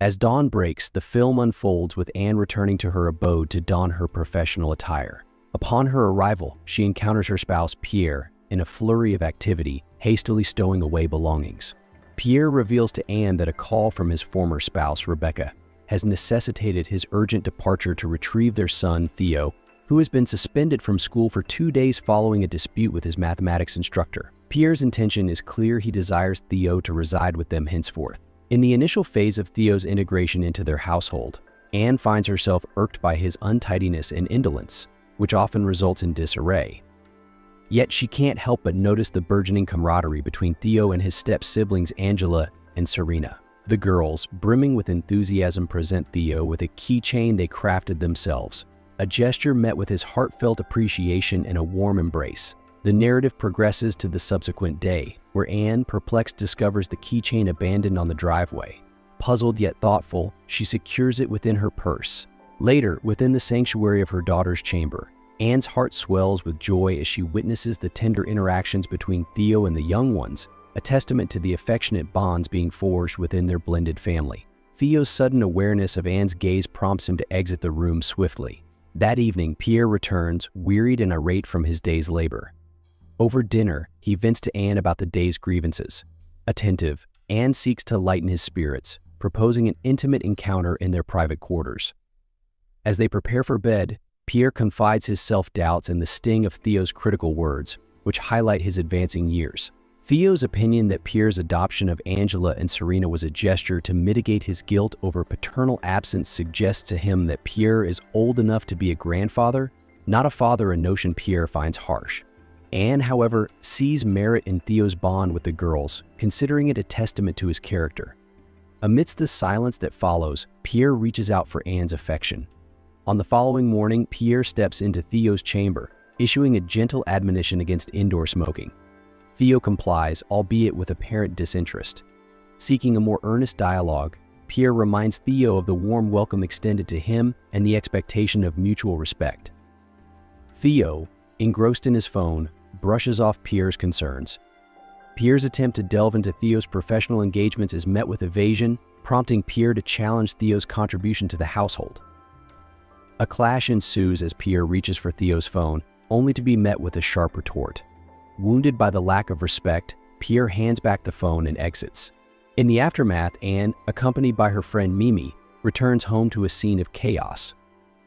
As dawn breaks, the film unfolds with Anne returning to her abode to don her professional attire. Upon her arrival, she encounters her spouse, Pierre, in a flurry of activity, hastily stowing away belongings. Pierre reveals to Anne that a call from his former spouse, Rebecca, has necessitated his urgent departure to retrieve their son, Theo, who has been suspended from school for 2 days following a dispute with his mathematics instructor. Pierre's intention is clear. He desires Theo to reside with them henceforth. In the initial phase of Theo's integration into their household, Anne finds herself irked by his untidiness and indolence, which often results in disarray. Yet she can't help but notice the burgeoning camaraderie between Theo and his step-siblings Angela and Serena. The girls, brimming with enthusiasm, present Theo with a keychain they crafted themselves, a gesture met with his heartfelt appreciation and a warm embrace. The narrative progresses to the subsequent day, where Anne, perplexed, discovers the keychain abandoned on the driveway. Puzzled yet thoughtful, she secures it within her purse. Later, within the sanctuary of her daughter's chamber, Anne's heart swells with joy as she witnesses the tender interactions between Theo and the young ones, a testament to the affectionate bonds being forged within their blended family. Theo's sudden awareness of Anne's gaze prompts him to exit the room swiftly. That evening, Pierre returns, wearied and irate from his day's labor. Over dinner, he vents to Anne about the day's grievances. Attentive, Anne seeks to lighten his spirits, proposing an intimate encounter in their private quarters. As they prepare for bed, Pierre confides his self-doubts and the sting of Theo's critical words, which highlight his advancing years. Theo's opinion that Pierre's adoption of Angela and Serena was a gesture to mitigate his guilt over paternal absence suggests to him that Pierre is old enough to be a grandfather, not a father, a notion Pierre finds harsh. Anne, however, sees merit in Theo's bond with the girls, considering it a testament to his character. Amidst the silence that follows, Pierre reaches out for Anne's affection. On the following morning, Pierre steps into Theo's chamber, issuing a gentle admonition against indoor smoking. Theo complies, albeit with apparent disinterest. Seeking a more earnest dialogue, Pierre reminds Theo of the warm welcome extended to him and the expectation of mutual respect. Theo, engrossed in his phone, brushes off Pierre's concerns. Pierre's attempt to delve into Theo's professional engagements is met with evasion, prompting Pierre to challenge Theo's contribution to the household. A clash ensues as Pierre reaches for Theo's phone, only to be met with a sharp retort. Wounded by the lack of respect, Pierre hands back the phone and exits. In the aftermath, Anne, accompanied by her friend Mimi, returns home to a scene of chaos.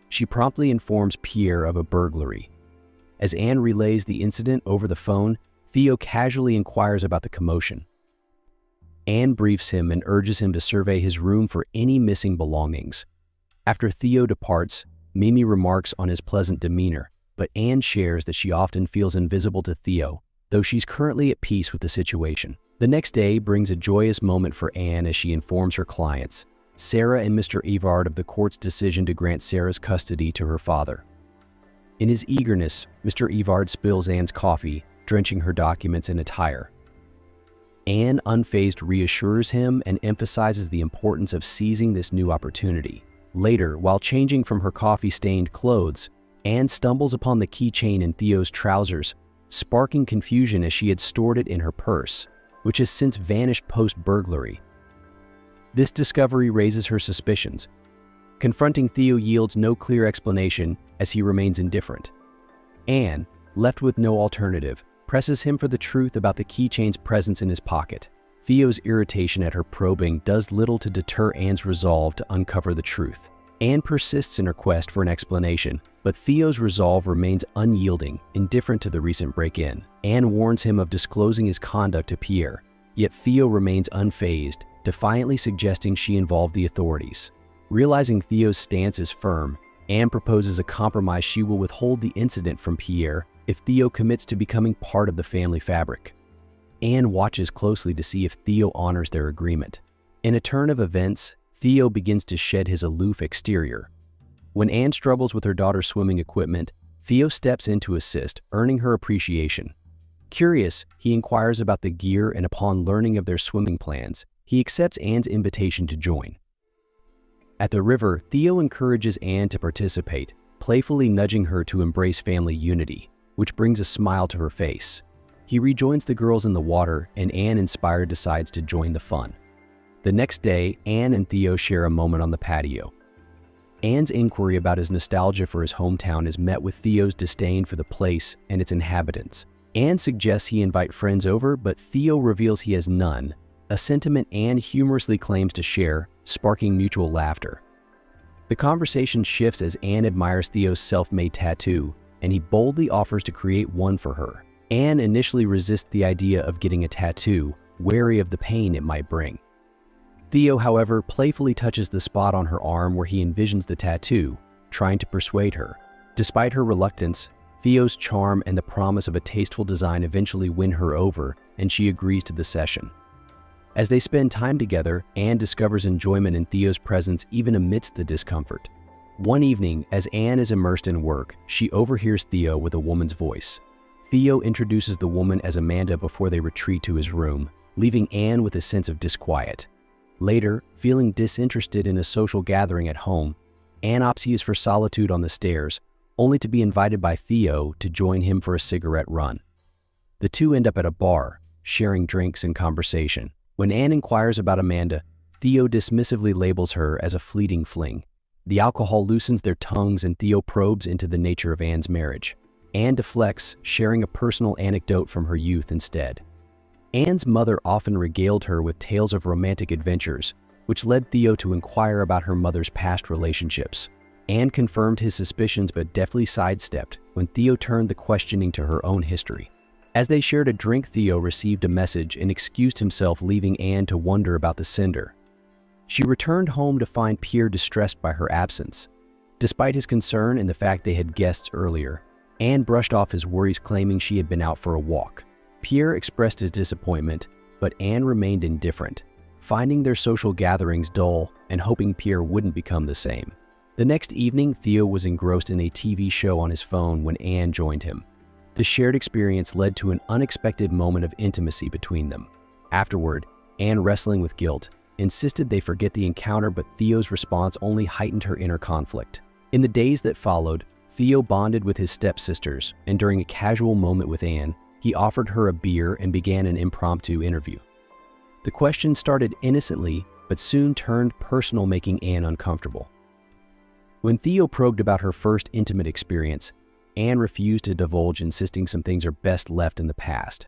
She promptly informs Pierre of a burglary. As Anne relays the incident over the phone, Theo casually inquires about the commotion. Anne briefs him and urges him to survey his room for any missing belongings. After Theo departs, Mimi remarks on his pleasant demeanor, but Anne shares that she often feels invisible to Theo, though she's currently at peace with the situation. The next day brings a joyous moment for Anne as she informs her clients, Sarah and Mr. Evard, of the court's decision to grant Sarah's custody to her father. In his eagerness, Mr. Evard spills Anne's coffee, drenching her documents and attire. Anne, unfazed, reassures him and emphasizes the importance of seizing this new opportunity. Later, while changing from her coffee-stained clothes, Anne stumbles upon the keychain in Theo's trousers, sparking confusion as she had stored it in her purse, which has since vanished post-burglary. This discovery raises her suspicions. Confronting Theo yields no clear explanation as he remains indifferent. Anne, left with no alternative, presses him for the truth about the keychain's presence in his pocket. Theo's irritation at her probing does little to deter Anne's resolve to uncover the truth. Anne persists in her quest for an explanation, but Theo's resolve remains unyielding, indifferent to the recent break-in. Anne warns him of disclosing his conduct to Pierre, yet Theo remains unfazed, defiantly suggesting she involve the authorities. Realizing Theo's stance is firm, Anne proposes a compromise: she will withhold the incident from Pierre if Theo commits to becoming part of the family fabric. Anne watches closely to see if Theo honors their agreement. In a turn of events, Theo begins to shed his aloof exterior. When Anne struggles with her daughter's swimming equipment, Theo steps in to assist, earning her appreciation. Curious, he inquires about the gear, and upon learning of their swimming plans, he accepts Anne's invitation to join. At the river, Theo encourages Anne to participate, playfully nudging her to embrace family unity, which brings a smile to her face. He rejoins the girls in the water, and Anne, inspired, decides to join the fun. The next day, Anne and Theo share a moment on the patio. Anne's inquiry about his nostalgia for his hometown is met with Theo's disdain for the place and its inhabitants. Anne suggests he invite friends over, but Theo reveals he has none, a sentiment Anne humorously claims to share, sparking mutual laughter. The conversation shifts as Anne admires Theo's self-made tattoo, and he boldly offers to create one for her. Anne initially resists the idea of getting a tattoo, wary of the pain it might bring. Theo, however, playfully touches the spot on her arm where he envisions the tattoo, trying to persuade her. Despite her reluctance, Theo's charm and the promise of a tasteful design eventually win her over, and she agrees to the session. As they spend time together, Anne discovers enjoyment in Theo's presence even amidst the discomfort. One evening, as Anne is immersed in work, she overhears Theo with a woman's voice. Theo introduces the woman as Amanda before they retreat to his room, leaving Anne with a sense of disquiet. Later, feeling disinterested in a social gathering at home, Anne opts for solitude on the stairs, only to be invited by Theo to join him for a cigarette run. The two end up at a bar, sharing drinks and conversation. When Anne inquires about Amanda, Theo dismissively labels her as a fleeting fling. The alcohol loosens their tongues and Theo probes into the nature of Anne's marriage. Anne deflects, sharing a personal anecdote from her youth instead. Anne's mother often regaled her with tales of romantic adventures, which led Theo to inquire about her mother's past relationships. Anne confirmed his suspicions but deftly sidestepped when Theo turned the questioning to her own history. As they shared a drink, Theo received a message and excused himself, leaving Anne to wonder about the sender. She returned home to find Pierre distressed by her absence. Despite his concern and the fact they had guests earlier, Anne brushed off his worries, claiming she had been out for a walk. Pierre expressed his disappointment, but Anne remained indifferent, finding their social gatherings dull and hoping Pierre wouldn't become the same. The next evening, Theo was engrossed in a TV show on his phone when Anne joined him. The shared experience led to an unexpected moment of intimacy between them. Afterward, Anne, wrestling with guilt, insisted they forget the encounter, but Theo's response only heightened her inner conflict. In the days that followed, Theo bonded with his stepsisters, and during a casual moment with Anne, he offered her a beer and began an impromptu interview. The question started innocently, but soon turned personal, making Anne uncomfortable. When Theo probed about her first intimate experience, Anne refused to divulge, insisting some things are best left in the past.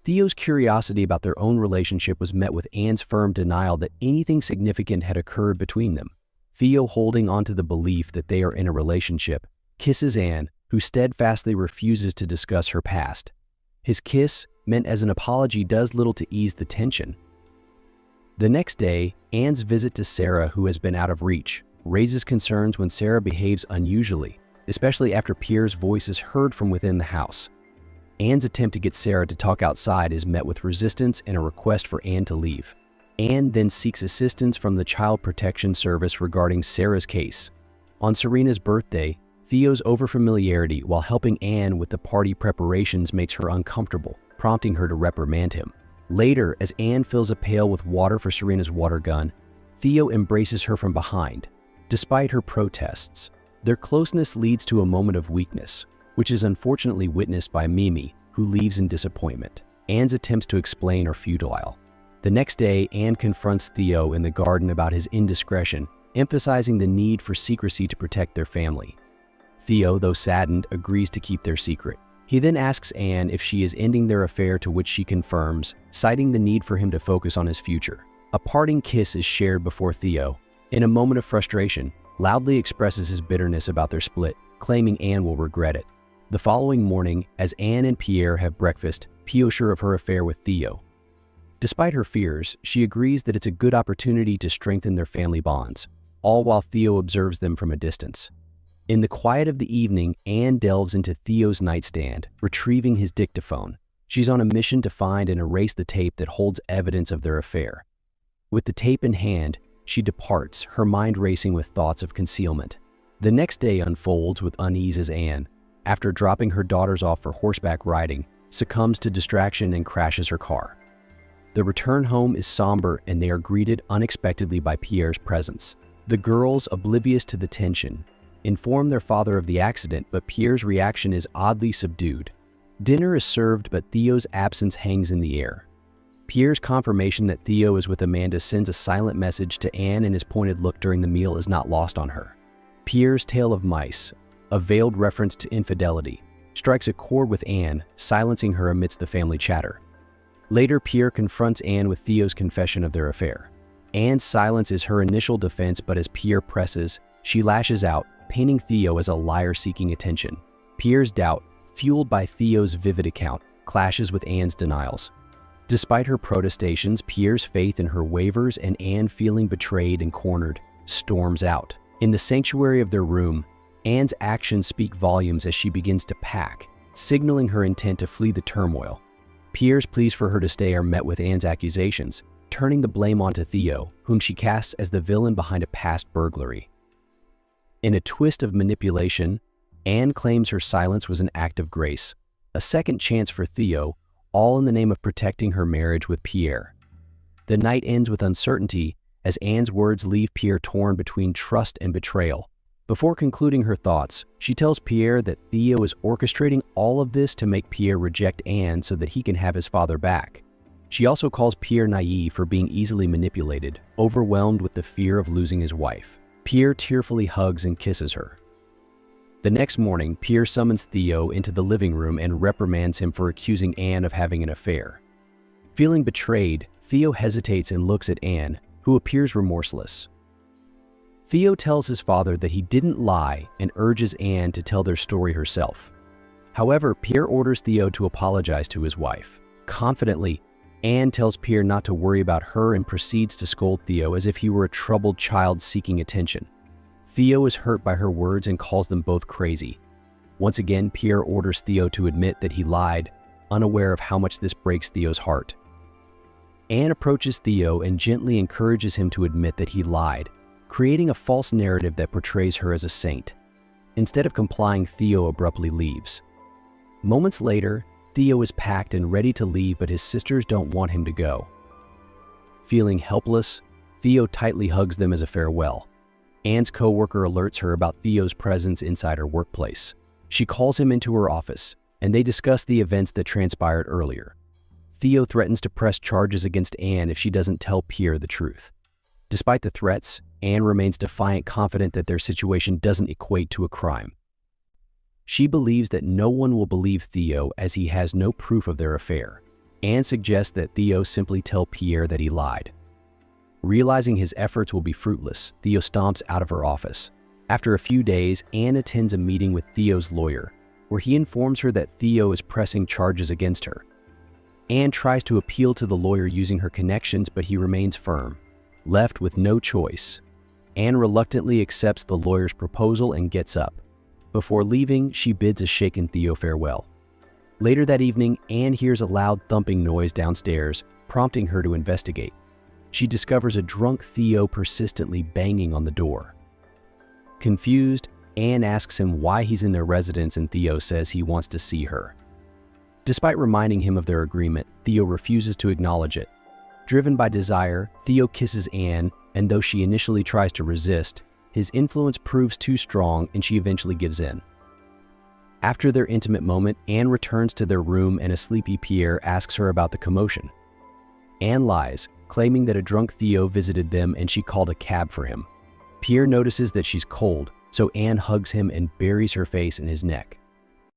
Theo's curiosity about their own relationship was met with Anne's firm denial that anything significant had occurred between them. Theo, holding onto the belief that they are in a relationship, kisses Anne, who steadfastly refuses to discuss her past. His kiss, meant as an apology, does little to ease the tension. The next day, Anne's visit to Sarah, who has been out of reach, raises concerns when Sarah behaves unusually, especially after Pierre's voice is heard from within the house. Anne's attempt to get Sarah to talk outside is met with resistance and a request for Anne to leave. Anne then seeks assistance from the Child Protection Service regarding Sarah's case. On Serena's birthday, Theo's overfamiliarity while helping Anne with the party preparations makes her uncomfortable, prompting her to reprimand him. Later, as Anne fills a pail with water for Serena's water gun, Theo embraces her from behind. Despite her protests, their closeness leads to a moment of weakness, which is unfortunately witnessed by Mimi, who leaves in disappointment. Anne's attempts to explain are futile. The next day, Anne confronts Theo in the garden about his indiscretion, emphasizing the need for secrecy to protect their family. Theo, though saddened, agrees to keep their secret. He then asks Anne if she is ending their affair, to which she confirms, citing the need for him to focus on his future. A parting kiss is shared before Theo, in a moment of frustration, loudly expresses his bitterness about their split, claiming Anne will regret it. The following morning, as Anne and Pierre have breakfast, Pio sure of her affair with Theo. Despite her fears, she agrees that it's a good opportunity to strengthen their family bonds, all while Theo observes them from a distance. In the quiet of the evening, Anne delves into Theo's nightstand, retrieving his dictaphone. She's on a mission to find and erase the tape that holds evidence of their affair. With the tape in hand, she departs, her mind racing with thoughts of concealment. The next day unfolds with unease as Anne, after dropping her daughters off for horseback riding, succumbs to distraction and crashes her car. The return home is somber and they are greeted unexpectedly by Pierre's presence. The girls, oblivious to the tension, inform their father of the accident, but Pierre's reaction is oddly subdued. Dinner is served, but Theo's absence hangs in the air. Pierre's confirmation that Theo is with Amanda sends a silent message to Anne, and his pointed look during the meal is not lost on her. Pierre's tale of mice, a veiled reference to infidelity, strikes a chord with Anne, silencing her amidst the family chatter. Later, Pierre confronts Anne with Theo's confession of their affair. Anne's silence is her initial defense, but as Pierre presses, she lashes out, painting Theo as a liar seeking attention. Pierre's doubt, fueled by Theo's vivid account, clashes with Anne's denials. Despite her protestations, Pierre's faith in her wavers, and Anne, feeling betrayed and cornered, storms out. In the sanctuary of their room, Anne's actions speak volumes as she begins to pack, signaling her intent to flee the turmoil. Pierre's pleas for her to stay are met with Anne's accusations, turning the blame onto Theo, whom she casts as the villain behind a past burglary. In a twist of manipulation, Anne claims her silence was an act of grace, a second chance for Theo, all in the name of protecting her marriage with Pierre. The night ends with uncertainty as Anne's words leave Pierre torn between trust and betrayal. Before concluding her thoughts, she tells Pierre that Theo is orchestrating all of this to make Pierre reject Anne so that he can have his father back. She also calls Pierre naive for being easily manipulated, overwhelmed with the fear of losing his wife. Pierre tearfully hugs and kisses her. The next morning, Pierre summons Theo into the living room and reprimands him for accusing Anne of having an affair. Feeling betrayed, Theo hesitates and looks at Anne, who appears remorseless. Theo tells his father that he didn't lie and urges Anne to tell their story herself. However, Pierre orders Theo to apologize to his wife. Confidently, Anne tells Pierre not to worry about her and proceeds to scold Theo as if he were a troubled child seeking attention. Theo is hurt by her words and calls them both crazy. Once again, Pierre orders Theo to admit that he lied, unaware of how much this breaks Theo's heart. Anne approaches Theo and gently encourages him to admit that he lied, creating a false narrative that portrays her as a saint. Instead of complying, Theo abruptly leaves. Moments later, Theo is packed and ready to leave, but his sisters don't want him to go. Feeling helpless, Theo tightly hugs them as a farewell. Anne's co-worker alerts her about Theo's presence inside her workplace. She calls him into her office, and they discuss the events that transpired earlier. Theo threatens to press charges against Anne if she doesn't tell Pierre the truth. Despite the threats, Anne remains defiant, confident that their situation doesn't equate to a crime. She believes that no one will believe Theo as he has no proof of their affair. Anne suggests that Theo simply tell Pierre that he lied. Realizing his efforts will be fruitless, Theo stomps out of her office. After a few days, Anne attends a meeting with Theo's lawyer, where he informs her that Theo is pressing charges against her. Anne tries to appeal to the lawyer using her connections, but he remains firm. Left with no choice, Anne reluctantly accepts the lawyer's proposal and gets up. Before leaving, she bids a shaken Theo farewell. Later that evening, Anne hears a loud thumping noise downstairs, prompting her to investigate. She discovers a drunk Theo persistently banging on the door. Confused, Anne asks him why he's in their residence, and Theo says he wants to see her. Despite reminding him of their agreement, Theo refuses to acknowledge it. Driven by desire, Theo kisses Anne, and though she initially tries to resist, his influence proves too strong and she eventually gives in. After their intimate moment, Anne returns to their room and a sleepy Pierre asks her about the commotion. Anne lies, claiming that a drunk Theo visited them and she called a cab for him. Pierre notices that she's cold, so Anne hugs him and buries her face in his neck.